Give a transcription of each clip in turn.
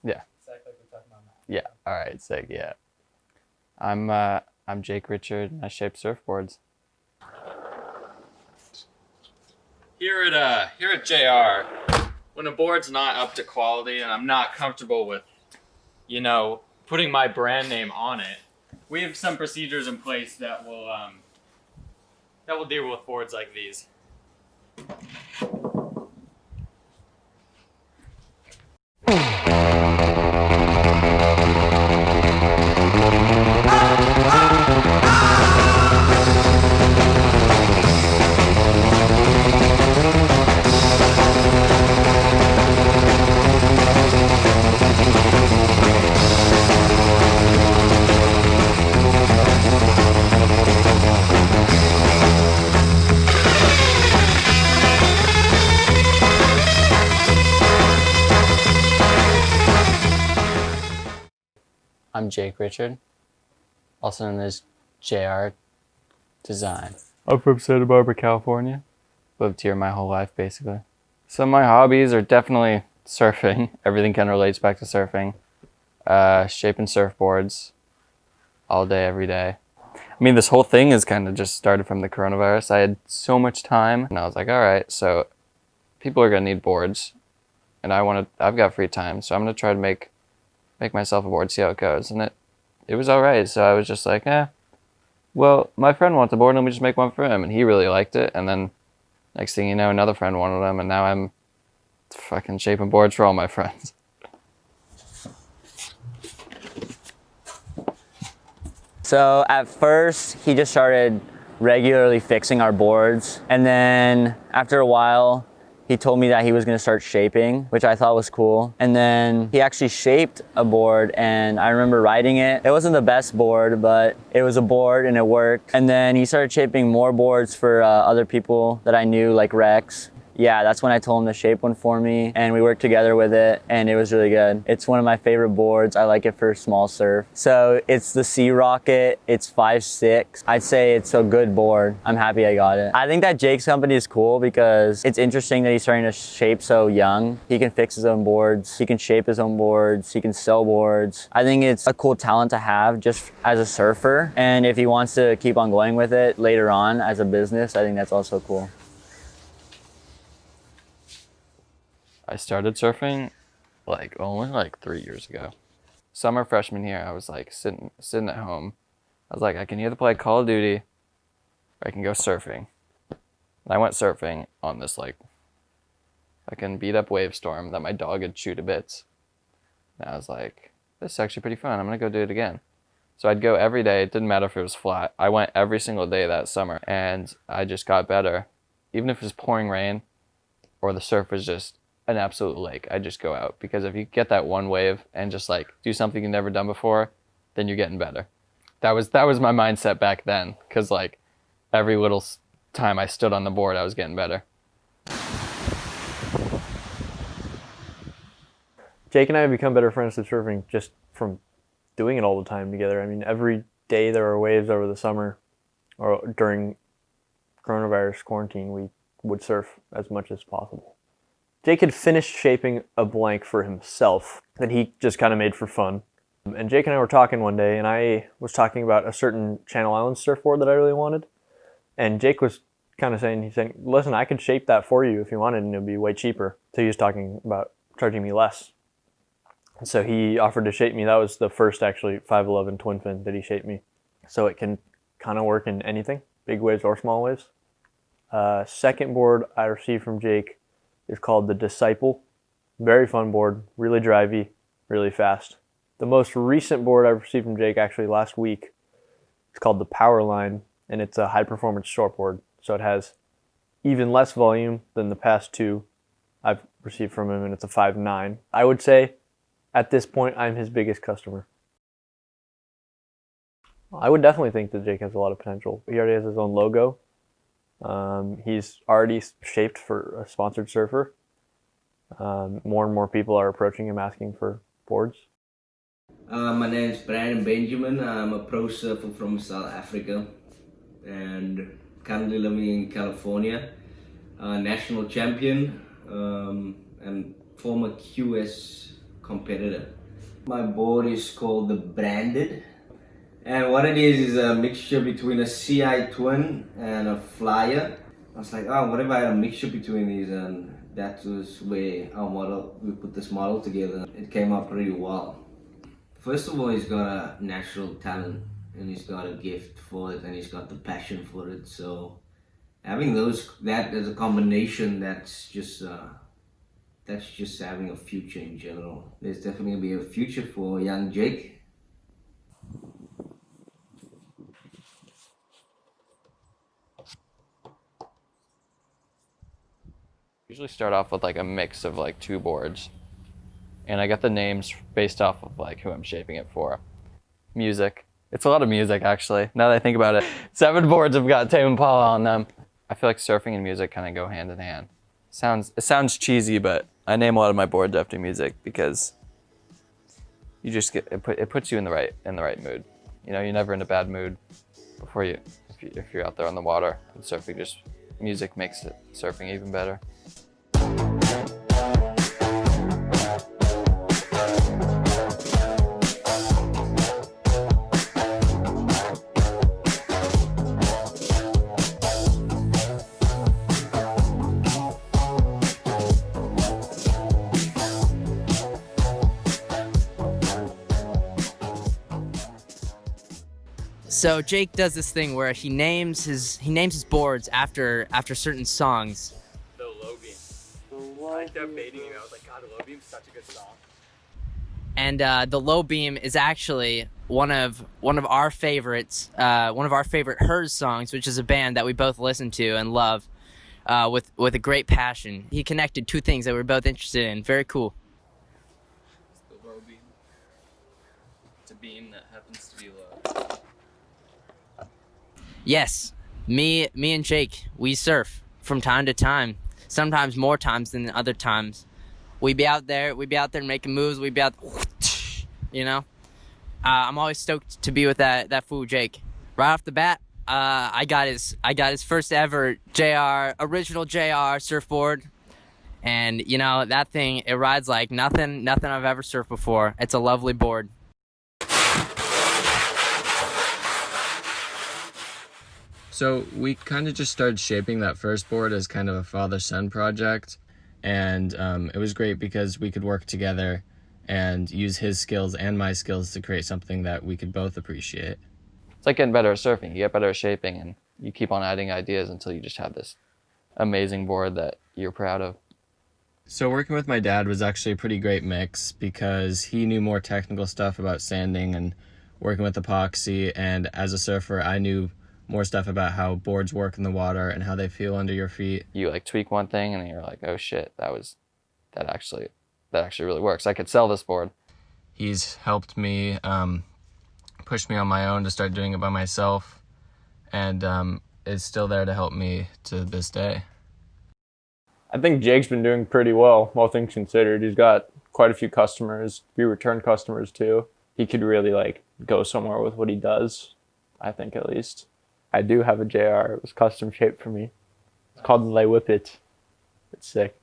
Yeah. Exactly like we're talking about now. Yeah. All right. Sick. Yeah. I'm Jake Richard, and I shape surfboards. Here at JR, when a board's not up to quality and I'm not comfortable with, putting my brand name on it, we have some procedures in place that will deal with boards like these. I'm Jake Richard, also known as JR Design. I'm from Santa Barbara, California. Lived here my whole life, basically. So my hobbies are definitely surfing. Everything kind of relates back to surfing. Shaping surfboards all day, every day. I mean, this whole thing is kind of just started from the coronavirus. I had so much time, and I was like, all right, so people are gonna need boards, and I've got free time, so I'm gonna try to make myself a board, see how it goes. And it was all right. So I was just like, well, my friend wants a board, let me just make one for him. And he really liked it. And then next thing you know, another friend wanted them, and now I'm fucking shaping boards for all my friends. So at first, he just started regularly fixing our boards. And then after a while, he told me that he was gonna start shaping, which I thought was cool. And then he actually shaped a board, and I remember riding it. It wasn't the best board, but it was a board and it worked. And then he started shaping more boards for other people that I knew, like Rex. Yeah, that's when I told him to shape one for me, and we worked together with it, and it was really good. It's one of my favorite boards. I like it for small surf. So it's the Sea Rocket. It's 5'6". I'd say it's a good board. I'm happy I got it. I think that Jake's company is cool because it's interesting that he's starting to shape so young. He can fix his own boards. He can shape his own boards. He can sell boards. I think it's a cool talent to have just as a surfer. And if he wants to keep on going with it later on as a business, I think that's also cool. I started surfing only 3 years ago. Summer freshman year, I was like sitting at home. I was like, I can either play Call of Duty or I can go surfing. And I went surfing on this fucking beat up wave storm that my dog had chewed to bits. And I was like, this is actually pretty fun. I'm gonna go do it again. So I'd go every day. It didn't matter if it was flat. I went every single day that summer, and I just got better. Even if it was pouring rain or the surf was just an absolute lake, I'd just go out, because if you get that one wave and just do something you've never done before, then you're getting better. That was my mindset back then, because every little time I stood on the board, I was getting better. Jake and I have become better friends with surfing just from doing it all the time together. I mean, every day there were waves over the summer or during coronavirus quarantine, we would surf as much as possible. Jake had finished shaping a blank for himself that he just kind of made for fun. And Jake and I were talking one day, and I was talking about a certain Channel Islands surfboard that I really wanted. And Jake was kind of saying, listen, I could shape that for you if you wanted, and it would be way cheaper. So he was talking about charging me less. And so he offered to shape me. That was the first, actually, 511 twin fin that he shaped me. So it can kind of work in anything, big waves or small waves. Second board I received from Jake is called the Disciple. Very fun board, really drivey, really fast. The most recent board I've received from Jake, actually last week, it's called the Powerline, and it's a high-performance shortboard. So it has even less volume than the past two I've received from him, and it's a 5'9". I would say, at this point, I'm his biggest customer. I would definitely think that Jake has a lot of potential. He already has his own logo. He's already shaped for a sponsored surfer. More and more people are approaching him asking for boards. My name is Brandon Benjamin. I'm a pro surfer from South Africa and currently living in California. National champion and former QS competitor. My board is called the Branded, and what it is a mixture between a CI Twin and a Flyer. I was like, oh, what if I had a mixture between these? And that was where we put this model together. It came out pretty well. First of all, he's got a natural talent, and he's got a gift for it, and he's got the passion for it. So having that as a combination, that's just having a future in general. There's definitely gonna be a future for young Jake. Usually start off with like a mix of like 2 boards, and I got the names based off of like who I'm shaping it for. Music. It's a lot of music actually, now that I think about it. 7 boards have got Tame Impala on them. I feel like surfing and music kind of go hand in hand. It sounds cheesy, but I name a lot of my boards after music because you just it puts you in the right mood. You know, you're never in a bad mood if you're out there on the water, and surfing music makes surfing even better. So Jake does this thing where he names his boards after certain songs. The Low Beam. I kept baiting you. I was like, God, the Low Beam's such a good song. And the Low Beam is actually one of our favorites, one of our favorite Hers songs, which is a band that we both listen to and love, with a great passion. He connected 2 things that we're both interested in. Very cool. It's the Low Beam. It's a beam that happens to be low. Yes, me and Jake, we surf from time to time. Sometimes more times than other times. We'd be out there making moves. We'd be out, you know. I'm always stoked to be with that fool Jake. Right off the bat, I got his first ever original JR surfboard, and you know that thing, it rides like nothing I've ever surfed before. It's a lovely board. So we kind of just started shaping that first board as kind of a father-son project, and it was great because we could work together and use his skills and my skills to create something that we could both appreciate. It's like getting better at surfing. You get better at shaping, and you keep on adding ideas until you just have this amazing board that you're proud of. So working with my dad was actually a pretty great mix because he knew more technical stuff about sanding and working with epoxy, and as a surfer, I knew more stuff about how boards work in the water and how they feel under your feet. You like tweak one thing and you're like, oh shit, that actually really works. I could sell this board. He's helped me push me on my own to start doing it by myself, and is still there to help me to this day. I think Jake's been doing pretty well, all things considered. He's got quite a few customers, a few return customers too. He could really like go somewhere with what he does, I think at least. I do have a JR. It was custom shaped for me. It's called the Les Whippets. It's sick.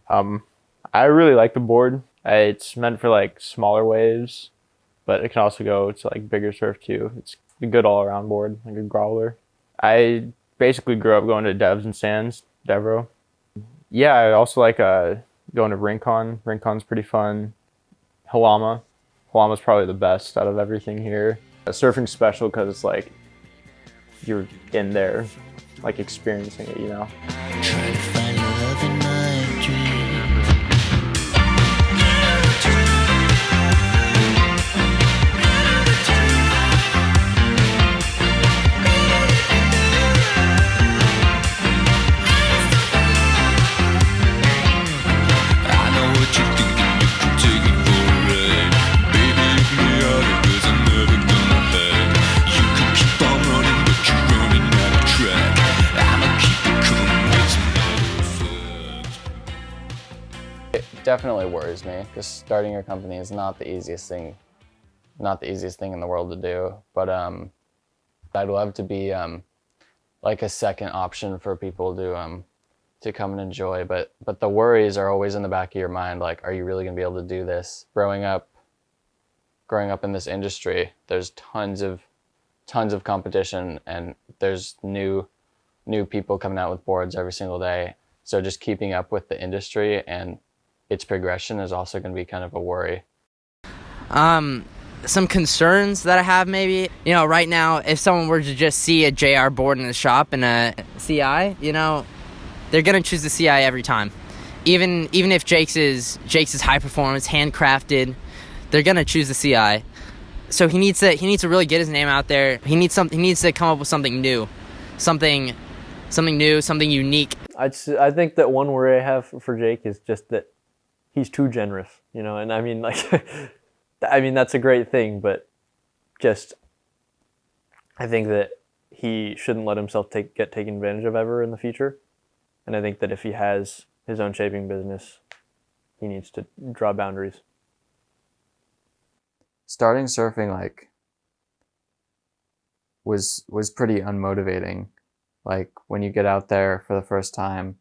I really like the board. It's meant for like smaller waves, but it can also go to like bigger surf too. It's a good all-around board, like a growler. I basically grew up going to Devs and Sands, Devro. Yeah, I also like going to Rincon. Rincon's pretty fun. Halama. Halama's probably the best out of everything here. Surfing's special because it's like you're in there, like experiencing it, you know? Trying to find love in my dreams. I know what you're thinking, you can take it for a ride. Baby, leave me out of this, I'm never gonna hide. You can keep on running, but you're running out of track. I'ma keep it coming, it's a matter of fact. It definitely worries me because starting your company is not the easiest thing in the world to do. But I'd love to be like a second option for people to to come and enjoy, but the worries are always in the back of your mind, like, are you really going to be able to do this? Growing up in this industry, there's tons of competition, and there's new people coming out with boards every single day. So just keeping up with the industry and its progression is also going to be kind of a worry. Some concerns that I have, maybe, you know, right now, if someone were to just see a JR board in the shop and a CI, you know, they're gonna choose the CI every time. Even if Jake's is high performance, handcrafted, they're gonna choose the CI. So he needs to really get his name out there. He needs to come up with something new, something unique. I think that one worry I have for Jake is just that he's too generous, you know. And I mean, like, I mean, that's a great thing, but just I think that he shouldn't let himself get taken advantage of ever in the future. And I think that if he has his own shaping business, he needs to draw boundaries. Starting surfing, like, was pretty unmotivating. Like, when you get out there for the first time,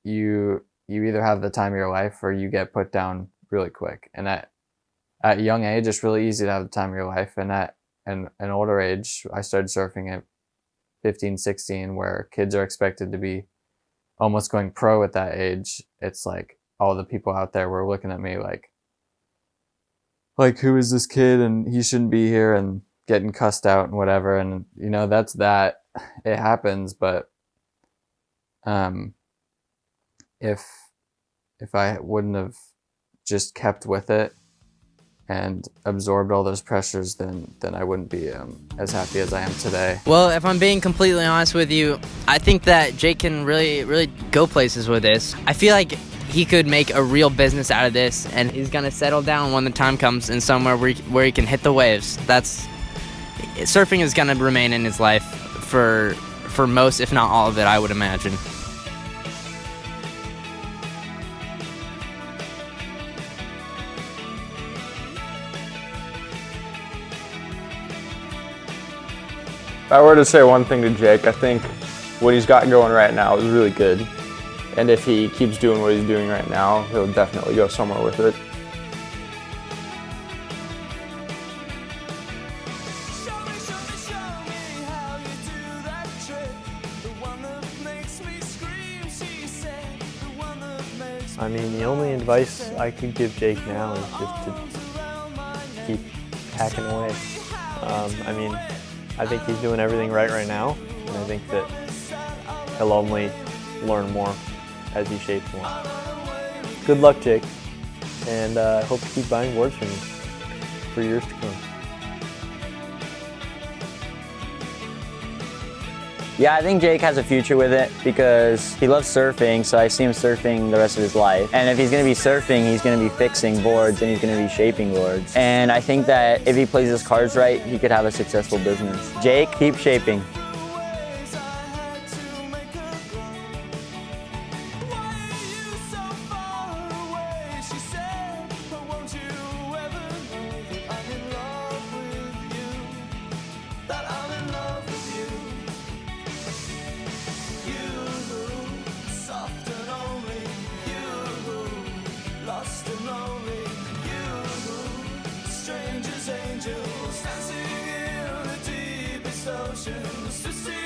you either have the time of your life or you get put down really quick. And at a young age, it's really easy to have the time of your life. And at an older age, I started surfing at 15, 16, where kids are expected to be almost going pro at that age. It's like all the people out there were looking at me like who is this kid, and he shouldn't be here, and getting cussed out and whatever. And, you know, that's that. It happens, but if I wouldn't have just kept with it and absorbed all those pressures, then I wouldn't be as happy as I am today. Well, if I'm being completely honest with you, I think that Jake can really go places with this. I feel like he could make a real business out of this, and he's gonna settle down when the time comes in somewhere where he can hit the waves. Surfing is gonna remain in his life for most, if not all of it, I would imagine. If I were to say one thing to Jake, I think what he's got going right now is really good. And if he keeps doing what he's doing right now, he'll definitely go somewhere with it. I mean, the only advice I could give Jake now is just to keep hacking away. I mean, I think he's doing everything right now, and I think that he'll only learn more as he shapes more. Good luck, Jake, and I hope to keep buying boards from you for years to come. Yeah, I think Jake has a future with it because he loves surfing, so I see him surfing the rest of his life. And if he's going to be surfing, he's going to be fixing boards and he's going to be shaping boards. And I think that if he plays his cards right, he could have a successful business. Jake, keep shaping. Strangers, angels, dancing in the deepest oceans to see